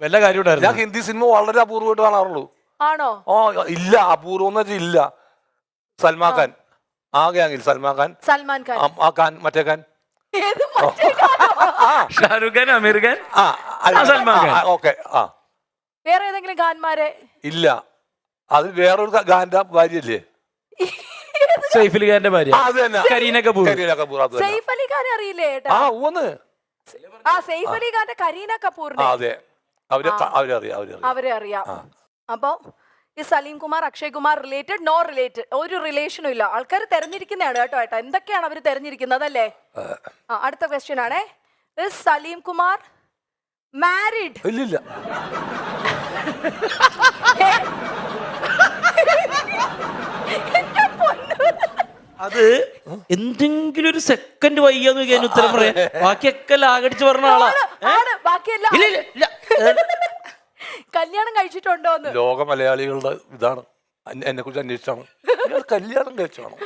വല്ല കാര്യം ഞാൻ ഹിന്ദി സിനിമ വളരെ അപൂർവമായിട്ട് കാണാറുള്ളൂ. ആണോ? ഓ ഇല്ല, അപൂർവം എന്ന് വെച്ചാൽ ഇല്ല. സൽമാൻ ഖാൻ, ആ ഗ്യാങ്ങിൽ സൽമാൻ ഖാൻ, സൽമാൻ ഖാൻ, ആ ഖാൻ, മറ്റേ ഖാൻ, ഷാരൂഖ് ഖാൻ, അമീർ ഖാൻ, സൽമാൻ ഖാൻ. ഓക്കെ. ആ വേറെ ഏതെങ്കിലും ഖാൻമാരെ? ഇല്ല, അത് വേറൊരു ഖാന്റെ ഭാര്യയല്ലേ? സൈഫ് അലി ഖാന്റെ ഭാര്യ അത് തന്നെ, കരീന കപൂർ. കരീന കപൂർ. അത് സൈഫ് അലി ഖാനെ അറിയില്ലേ ഏട്ടാ? ആ ഊന്ന് സൈഫ് അലി ഖാന്റെ കരീന കപൂറിനെ അതെ, അവരെ അറിയാം. അപ്പൊ ഈ Salim Kumar, Akshay Kumar related, no related, ഒരു റിലേഷനും ഇല്ല. ആൾക്കാർ തെരഞ്ഞെടുക്കുന്നതാണ് കേട്ടോ ഏട്ടാ. എന്തൊക്കെയാണ് അവർ തെരഞ്ഞെടുക്കുന്നത് അല്ലേ? അടുത്ത ക്വസ്റ്റ്യൻ ആണേ. സലീം കുമാർ മാരിഡ്? ഇല്ലില്ല. അത് എന്തെങ്കിലും ഒരു സെക്കൻഡ് വയ്യാന്ന് നോക്കിയാൽ ഉത്തരം പറയാം. ബാക്കിയൊക്കെ ലാഗടിച്ച് പറഞ്ഞ ആളാ. കല്യാണം കഴിച്ചിട്ടുണ്ടോ? ലോക മലയാളികളുടെ ഇതാണ്, എന്നെ കുറിച്ച് അന്വേഷിച്ചാണ്. കല്യാണം കഴിച്ചാണോ?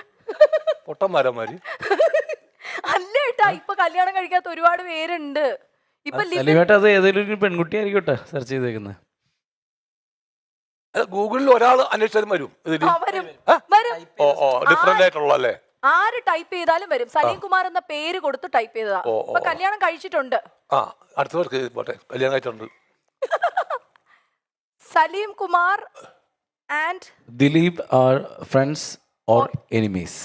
പൊട്ടന്മാരന്മാര് അല്ല ഏട്ടാ, ഇപ്പൊ കല്യാണം കഴിക്കാത്ത ഒരുപാട് പേരുണ്ട്. ഇപ്പൊ അത് ഏതെങ്കിലും പെൺകുട്ടി ആയിരിക്കട്ടെ സെർച്ച് ചെയ്തേക്കുന്നത്. ഗൂഗിളിൽ ഒരാൾ അന്വേഷിച്ചാലും വരും. ഡിഫറെന്റ് ആയിട്ടുള്ള അല്ലേ? ആര് ടൈപ്പ് ചെയ്താലും വരും. സലീം കുമാർ എന്ന പേര് കൊടുത്ത് ടൈപ്പ് ചെയ്തതാ. ഇപ്പൊ കല്യാണം കഴിച്ചിട്ടുണ്ട്. അടുത്തവർക്ക് പോട്ടെ, കല്യാണം കഴിച്ചിട്ടുണ്ട്. Salim Kumar and Dileep are friends or enemies?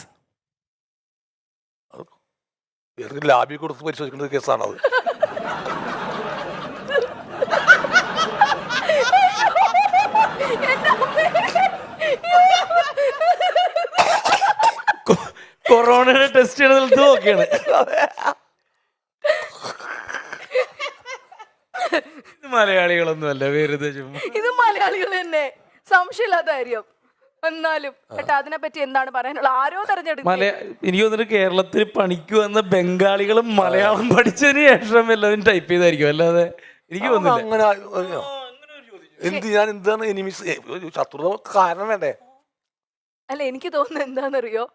ലാബി കൊടുത്ത് പരിശോധിക്കുന്ന കേസാണത്. കൊറോണയുടെ ടെസ്റ്റ് ചെയ്യണത് നോക്കിയാണ്. മലയാളികളൊന്നും അല്ല, വെറുതെ ചുമ്മാ. ഇത് മലയാളികൾ തന്നെ, സംശയമില്ലാത്ത കാര്യം. എന്നാലും ഏട്ടാ അതിനെപ്പറ്റി എന്താണ് പറയാനുള്ളത്? ആരോ തെരഞ്ഞെടുക്കും. എനിക്ക് തോന്നുന്നു കേരളത്തിൽ പണിക്ക് വന്ന ബംഗാളികളും മലയാളം പഠിച്ചതിന് ശേഷം എല്ലാവരും ടൈപ്പ് ചെയ്തായിരിക്കും. അല്ലാതെ എനിക്ക് തോന്നുന്നില്ല. ഞാൻ എന്താണ് എനിമീസ്? ശത്രുത കാരണം വേണ്ടേ? അല്ല, എനിക്ക് തോന്നുന്നത് എന്താണെന്നറിയോ,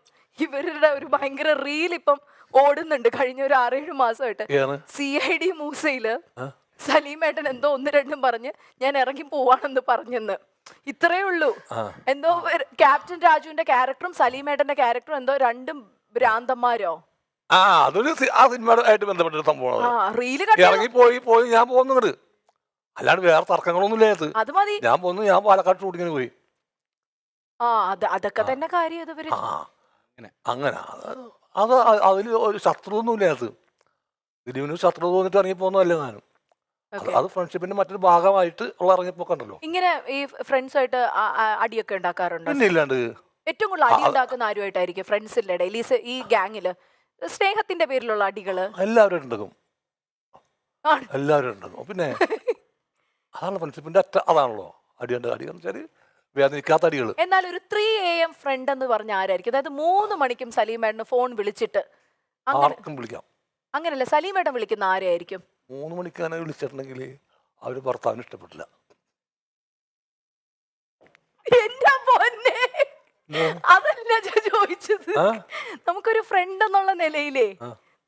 ഇവരുടെ ഒരു ഭയങ്കര റീൽ ഇപ്പം ഓടുന്നുണ്ട് കഴിഞ്ഞ ഒരു 6-7 മാസമായിട്ട്. CID മൂസയില് സലീമേട്ടൻ എന്തോ 1-2 പറഞ്ഞ് ഞാൻ ഇറങ്ങി പോവാണെന്ന് പറഞ്ഞെന്ന്. ഇത്രേ ഉള്ളൂ. എന്തോ ക്യാപ്റ്റൻ രാജുവിന്റെ ക്യാരക്ടറും സലീമേട്ടന്റെ ക്യാരക്ടറും എന്തോ 2 ഭ്രാന്തന്മാരോ. അതൊരു ആ സിനിമയായിട്ട് ബന്ധപ്പെട്ട സംഭവമാണ്. റീല് ഇറങ്ങി പോയി ഞാൻ പോകുന്നുണ്ട്. അല്ലാണ്ട് വേറെ തർക്കങ്ങളൊന്നും ഇല്ലാത്ത. അത് മതി. ഞാൻ പാലക്കാട് ഷൂട്ടിങ്ങിന് പോയി. അതൊക്കെ തന്നെ കാര്യം. അങ്ങനെ അത് അതിൽ ഒരു ശത്രുതൊന്നും ഇല്ലാത്ത. ദിലീപിന് ശത്രു തോന്നിട്ട് ഇറങ്ങി പോകുന്നതല്ലേ ഞാനും. അത് ഫ്രണ്ട്ഷിപ്പിന്റെ മറ്റൊരു ഭാഗമായിട്ട് ഉള്ള ഇറങ്ങിപ്പോക്കണ്ടല്ലോ. ഇങ്ങനെ ഈ ഫ്രണ്ട്സ് ആയിട്ട് അടിയൊക്കെ ഉണ്ടാക്കാറുണ്ട്? പിന്നെ ഇല്ലാണ്ട്. ഏറ്റവും കൂടുതൽ അടി ഉണ്ടാക്കുന്ന ആരുമായിട്ടായിരിക്കും ഫ്രണ്ട്സിന്റെ ഇടയിൽ, ഈ ഗാങ്ങില്? സ്നേഹത്തിന്റെ പേരിലുള്ള അടികള് എല്ലാവരും ഉണ്ടാകും. പിന്നെ അതാണ് ഫ്രണ്ട്ഷിപ്പിന്റെ അതാണല്ലോ അടിയുണ്ട്. അടി എന്ന് വെച്ചാല് വേദനിക്കാത്ത അടികൾ. എന്നാൽ ഒരു 3 AM ഫ്രണ്ട് എന്ന് പറഞ്ഞ ആരായിരിക്കും? അതായത് 3 മണിക്കും സലീമേട്ടന് ഫോൺ വിളിച്ചിട്ട് ആർക്കും വിളിക്കാം. അങ്ങനല്ല, സലീമേട്ടൻ വിളിക്കുന്ന ആരായിരിക്കും? 3 മണിക്കാണ് വിളിച്ചിട്ടുണ്ടെങ്കിൽ അവര് ഭർത്താവിന് ഇഷ്ടപ്പെട്ടില്ല. എന്റെ പൊന്നേ, അതല്ല ചോദിച്ചത്. നമുക്കൊരു ഫ്രണ്ട് എന്നുള്ള നിലയിലേ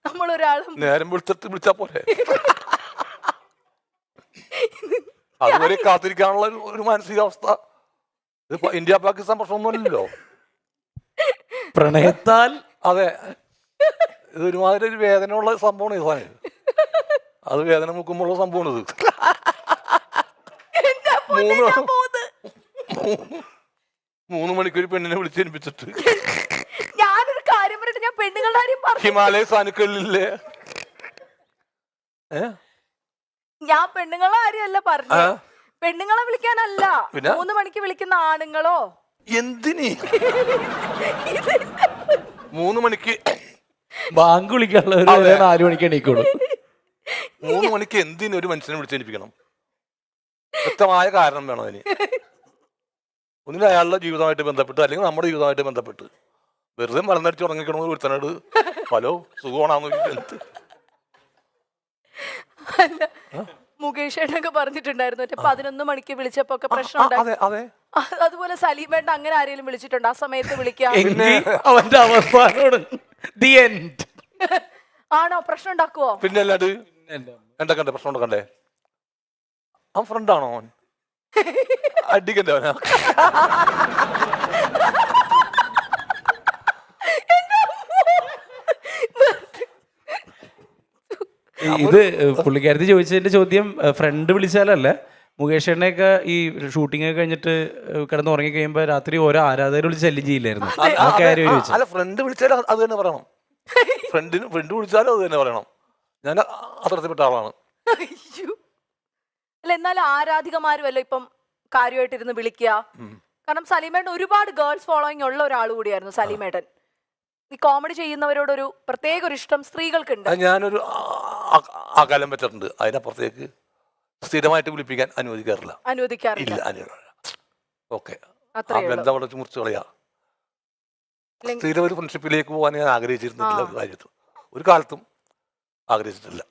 നമ്മളൊരാളും നേരം വിളിച്ചിട്ട് വിളിച്ചാ പോലെ അതുവരെ കാത്തിരിക്കാനുള്ള ഒരു മാനസികാവസ്ഥ. ഇത് ഇന്ത്യ പാകിസ്ഥാൻ പ്രശ്നമൊന്നുമല്ലല്ലോ. പ്രണയത്താൽ അതെ, ഇത് ഒരുമാതിരി ഒരു വേദനയുള്ള സംഭവമാണ്. ഈ സാധനം അത് വേദന മുക്കുമ്പോഴുള്ള സംഭവമാണ് ഇത്. 3 മണിക്ക് ഒരു പെണ്ണിനെ വിളിച്ചേൽപ്പിച്ചിട്ട് ഞാനൊരു കാര്യം പറഞ്ഞിട്ട് ഞാൻ പെണ്ണുങ്ങളുടെ കാര്യം പറഞ്ഞു. ഹിമാലയ സാനുക്കളിലെ ഞാൻ പെണ്ണുങ്ങളെ കാര്യമല്ല പറഞ്ഞു. പെണ്ണുങ്ങളെ വിളിക്കാനല്ല, 3 മണിക്ക് വിളിക്കുന്ന ആണുങ്ങളോ. എന്തിന് 3 മണിക്ക് ബാങ്ക് വിളിക്കാനുള്ളവർ 4 മണിക്ക് എണീക്കുള്ളൂ. 3 മണിക്ക് എന്തിനു ഒരു മനുഷ്യനെ വിളിച്ചേൽപ്പിക്കണം? വ്യക്തമായ കാരണം വേണം അതിന്. ഒന്നിനും അയാളുടെ ജീവിതമായിട്ട് ബന്ധപ്പെട്ട് അല്ലെങ്കിൽ നമ്മുടെ ജീവിതമായിട്ട് ബന്ധപ്പെട്ട്. വെറുതെ മലന്നടിച്ച് ഉറങ്ങിക്കണമെന്ന് ഒരുത്തനോട് ഹലോ സുഖമാണെന്ന് മുകേഷ് ഏട്ടനൊക്കെ പറഞ്ഞിട്ടുണ്ടായിരുന്നു 11 മണിക്ക് വിളിച്ചപ്പോ ഒക്കെ പ്രശ്നം. അതുപോലെ സലീമേട്ടൻ അങ്ങനെ ആരെങ്കിലും വിളിച്ചിട്ടുണ്ട്? ആ സമയത്ത് വിളിക്കാം. അവന്റെ അവസാനോട് ആണോ? പ്രശ്നം ഉണ്ടാക്കുവോ? പിന്നെ അല്ലാണ്ട് എന്തൊക്കെ പ്രശ്നം ഉണ്ടാക്കണ്ടേ? അവൻ ഫ്രണ്ടാണോ അവൻ? അടിക്കണ്ടേ അവനാ? ഇത് പുള്ളിക്കാരത്തി ചോദിച്ചതിന്റെ ചോദ്യം ഫ്രണ്ട് വിളിച്ചാലല്ല, മുകേഷ് എണ്ണയൊക്കെ ഈ ഷൂട്ടിംഗ് ഒക്കെ കഴിഞ്ഞിട്ട് കിടന്ന് ഉറങ്ങി കഴിയുമ്പോ രാത്രി ഓരോ ആരാധകർ വിളിച്ച് ശല്യം ചെയ്യില്ലായിരുന്നു, ആ കാര്യം ചോദിച്ചു. അല്ല, ഫ്രണ്ട് വിളിച്ചാലും അത് തന്നെ പറയണം. ഫ്രണ്ട് വിളിച്ചാലും അത് തന്നെ പറയണം. ഞാൻ അത്തരത്തിൽപ്പെട്ട ആളാണ്. അയ്യോ. അല്ല, എന്നാലും ആരാധികമാരുമല്ലോ ഇപ്പം കാര്യമായിട്ടിരുന്ന് വിളിക്കുക. കാരണം സലീമേട്ടൻ ഒരുപാട് ഗേൾസ് ഫോളോയിങ് ഉള്ള ഒരാൾ കൂടിയായിരുന്നു സലീമേട്ടൻ. ഈ കോമഡി ചെയ്യുന്നവരോടൊരു പ്രത്യേക ഒരു ഇഷ്ടം സ്ത്രീകൾക്കുണ്ട്. ഞാനൊരു അകലം വെച്ചിട്ടുണ്ട്. അതിനപ്പുറത്തേക്ക് സ്ഥിരമായിട്ട് വിളിപ്പിക്കാൻ അനുവദിക്കാറില്ല. ഓക്കെ, ബന്ധം അവിടെ മുറിച്ച് കളയാ. സ്ഥിരം ഒരു ഫ്രണ്ട്ഷിപ്പിലേക്ക് പോകാൻ ഞാൻ ആഗ്രഹിച്ചിരുന്നില്ല. കാര്യത്തും ഒരു കാലത്തും ആഗ്രഹിച്ചിട്ടില്ല.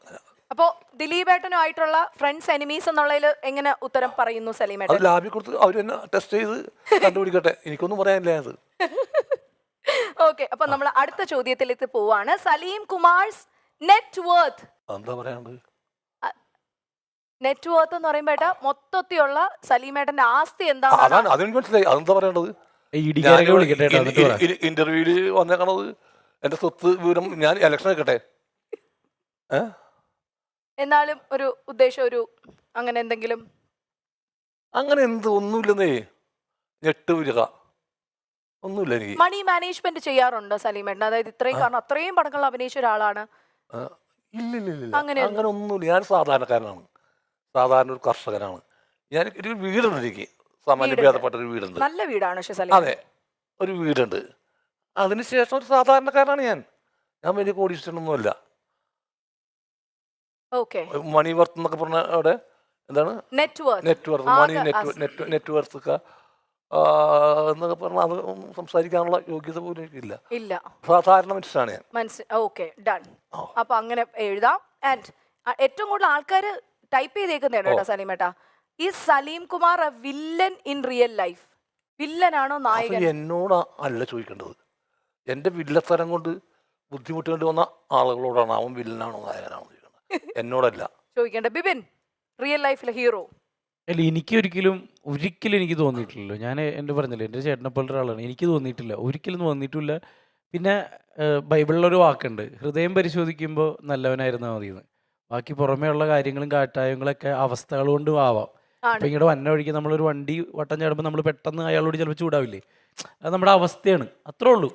അപ്പോ ദിലീപേട്ടനുമായിട്ടുള്ള ഫ്രണ്ട്സ് എനിമീസ് എന്നുള്ളതിൽ എങ്ങനെ ഉത്തരം പറയുന്നു സലീമേട്ടൻ? അത് ലാബിൽ കൊടുത്ത് അവർ തന്നെ ടെസ്റ്റ് ചെയ്ത് കണ്ടുപിടിക്കട്ടെ. എനിക്കൊന്നും പറയാനില്ല അത്. ഓക്കെ, അപ്പൊ നമ്മൾ അടുത്ത ചോദ്യത്തിലേക്ക് പോവാണ്. Salim Kumar's net worth. എന്താ പറയാണ്ട്? നെറ്റ് വർത്ത് എന്ന് പറയുമ്പോ മൊത്തത്തിലുള്ള സലീമേട്ടന്റെ ആസ്തി എന്താണ്? അതാണ്, അതെനിക്ക് മനസ്സിലായി. അതെന്താ പറയേണ്ടത്? ഇന്റർവ്യൂല് വന്നേക്കണത് എന്റെ സ്വത്ത് വിവരം ഞാൻ ഇലക്ഷൻ വെക്കട്ടെ. എന്നാലും ഒരു ഉദ്ദേശം, ഒരു അങ്ങനെ എന്തെങ്കിലും? അങ്ങനെ എന്ത് ഒന്നുമില്ലെന്നേ. ഞെട്ട് വരിക ഒന്നുമില്ല എനിക്ക്. മണി മാനേജ്മെന്റ് ചെയ്യാറുണ്ടോ സലീമേട്ടൻ? അതായത് ഇത്രയും, കാരണം അത്രയും പടങ്ങൾ അഭിനയിച്ച ഒരാളാണ്. ഇല്ല, അങ്ങനെ ഒന്നുമില്ല. ഞാൻ സാധാരണക്കാരനാണ്, സാധാരണ ഒരു കർഷകനാണ്. ഞാൻ ഒരു വീടുണ്ട്, എനിക്ക് സമാനഭേദപ്പെട്ട ഒരു വീടുണ്ട്. നല്ല വീടാണ്. അതെ, ഒരു വീടുണ്ട്. അതിനുശേഷം ഒരു സാധാരണക്കാരനാണ് ഞാൻ. ഞാൻ വലിയ കോടീശ്വരനൊന്നുമല്ല. മണി വർത്ത് എന്നൊക്കെ പറഞ്ഞ അവിടെ എന്താണ് നെറ്റ് വർത്ത്, മണി നെറ്റ് വർത്ത് ഒക്കെ എന്നൊക്കെ പറഞ്ഞാൽ അത് സംസാരിക്കാനുള്ള യോഗ്യത പോലും ഇല്ല. സാധാരണ മനുഷ്യനാണ് ഞാൻ. Okay, done. അപ്പൊ അങ്ങനെ എഴുതാം. ആൻഡ് ഏറ്റവും കൂടുതൽ ആൾക്കാർ ടൈപ്പ് ചെയ്തേക്കുന്നതാണ് കേട്ടോ സലീമേട്ടാ, ഈ Salim Kumar a villain in real life. വില്ലനാണോ നായകൻ? എന്നോട് അല്ല ചോദിക്കേണ്ടത്. എന്റെ വില്ലത്തരം കൊണ്ട് ബുദ്ധിമുട്ടേണ്ടി വന്ന ആളുകളോടാണ് അവൻ വില്ലനാണോ നായകനാണോ ചോദിക്കുന്നത്, എന്നോടല്ല ചോദിക്കേണ്ട. ബിബിൻ, റിയൽ ലൈഫിലെ ഹീറോ? അല്ല, എനിക്ക് ഒരിക്കലും എനിക്ക് തോന്നിയിട്ടില്ലല്ലോ. ഞാൻ എൻ്റെ പറഞ്ഞില്ലേ, എൻ്റെ ചേട്ടനെ പോലെ ഒരാളാണ്. എനിക്ക് തോന്നിയിട്ടില്ല, ഒരിക്കലും തോന്നിയിട്ടില്ല. പിന്നെ ബൈബിളിലൊരു വാക്കുണ്ട്, ഹൃദയം പരിശോധിക്കുമ്പോൾ നല്ലവനായിരുന്നാൽ മതിയെന്ന്. ബാക്കി പുറമേ ഉള്ള കാര്യങ്ങളും കാട്ടായങ്ങളൊക്കെ അവസ്ഥകൾ കൊണ്ടും ആവാം. അപ്പൊ ഇങ്ങോട്ട് വന്ന വഴിക്ക് നമ്മളൊരു വണ്ടി വട്ടം ചാടുമ്പോൾ നമ്മൾ പെട്ടെന്ന് അയാളോട് ചിലപ്പോൾ ചൂടാവില്ലേ, അത് നമ്മുടെ അവസ്ഥയാണ്, അത്രേ ഉള്ളൂ.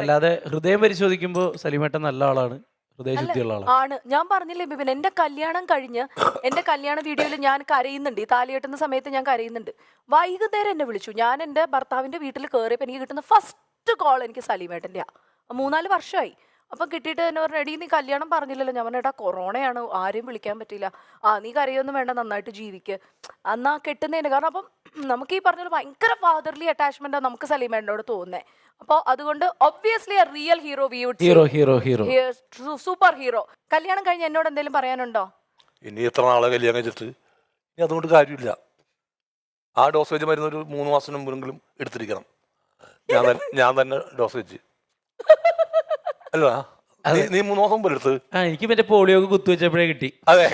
അല്ലാതെ ഹൃദയം പരിശോധിക്കുമ്പോൾ സലീമേട്ടൻ നല്ല ആളാണ്, ഹൃദയശുദ്ധിയുള്ള ആണ്. ഞാൻ പറഞ്ഞില്ലേ ബിബിൻ, എന്റെ കല്യാണം കഴിഞ്ഞ് എന്റെ കല്യാണ വീഡിയോയിൽ ഞാൻ കരയുന്നുണ്ട്. ഈ താലി കെട്ടുന്ന സമയത്ത് ഞാൻ കരയുന്നുണ്ട്. വൈകുന്നേരം എന്നെ വിളിച്ചു. ഞാൻ എൻ്റെ ഭർത്താവിന്റെ വീട്ടിൽ കയറിയപ്പോൾ എനിക്ക് കിട്ടുന്ന ഫസ്റ്റ് കോൾ എനിക്ക് സലീമേട്ടൻ്റെയാ. 3-4 വർഷമായി. അപ്പം കിട്ടിയിട്ട് എന്നെ പറഞ്ഞു, എടീ നീ കല്യാണം പറഞ്ഞില്ലല്ലോ. ഞാൻ പറഞ്ഞു, ഏട്ടാ കൊറോണയാണ്, ആരെയും വിളിക്കാൻ പറ്റില്ല. നീ കരയൊന്നും വേണ്ട, നന്നായിട്ട് ജീവിക്ക്, എന്നാ കെട്ടുന്നതിന്. കാരണം അപ്പം നമുക്ക് ഈ പറഞ്ഞ ഭയങ്കര ഫാദർലി അറ്റാച്ച്മെന്റ് നമുക്ക് സലീമേട്ടനോട് തോന്നുന്നത്. അപ്പോൾ അതുകൊണ്ട് obviously real hero, super hero. കല്യാണം കഴിഞ്ഞ് എന്നോട് എന്തെങ്കിലും പറയാനുണ്ടോ? ഇനി എത്ര നാളെ കല്യാണം കഴിച്ചിട്ട് ഇനി അതുകൊണ്ട് കാര്യമില്ല. ആ ഡോസേജ് മരുന്ന് ഒരു 3 മാസം മുമ്പെങ്കിലും എടുത്തിരിക്കണം. ഞാൻ തന്നെ ഡോസേജ് അല്ല, നീ 3 മാസം മുമ്പ് എടുത്ത്. എനിക്ക് മറ്റേ പോളിയോ കുത്തുവെച്ചപ്പോഴേ കിട്ടി. അതെ,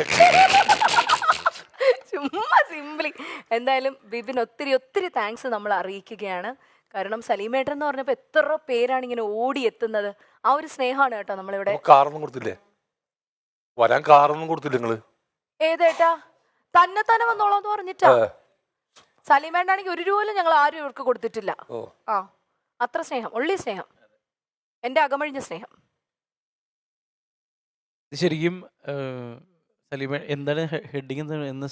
ചുമ്മാ സിംപ്ലി. എന്തായാലും ബിബിൻ ഒത്തിരി താങ്ക്സ് നമ്മൾ അറിയിക്കുകയാണ്. കാരണം സലീമേട്ടൻ എന്ന് പറഞ്ഞപ്പോൾ എത്ര പേരാണ് ഇങ്ങനെ ഓടിയെത്തുന്നത്. ആ ഒരു സ്നേഹമാണ് കേട്ടോ നമ്മളിവിടെ. കാറൊന്നും കൊടുത്തില്ലേ? വരാൻ കാറൊന്നും കൊടുത്തില്ല നിങ്ങള്? ഏതേട്ടാ, തന്നെ വന്നോളാന്ന് പറഞ്ഞിട്ടാ. സലീമേട്ടാണെങ്കിൽ 1 രൂപ പോലും ഞങ്ങൾ ആരും ഇവർക്ക് കൊടുത്തിട്ടില്ല. അത്ര സ്നേഹം, ഉള്ളി സ്നേഹം, എന്റെ അകമഴിഞ്ഞ സ്നേഹം. ശരിക്കും എന്താണ് ഹെഡിങ്? എന്ന്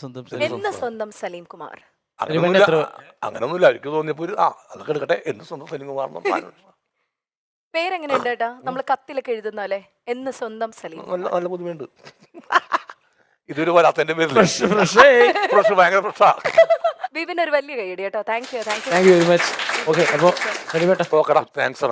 സ്വന്തം സലീം കുമാർ. അങ്ങനൊന്നുമില്ല, എനിക്ക് തോന്നിയപ്പോ അതൊക്കെ എടുക്കട്ടെ, എന്ന് സ്വന്തം സലീം കുമാർ. പേരെങ്ങനെയുണ്ട് ഏട്ടാ? നമ്മൾ കത്തിലൊക്കെ എഴുതുന്ന പോലെ എന്ന് സ്വന്തം സലീം. നല്ല പുതുമയുണ്ട്. ഇതൊരു വരാത്തതിന്റെ പേരിൽ ഭയങ്കര ഫ്രഷാ. ബിബിൻ ഒരു വലിയ കൈയടി കേട്ടോ. Thank you very much. Okay, അപ്പോൾ ഓക്കെടാ, താങ്ക്സ്.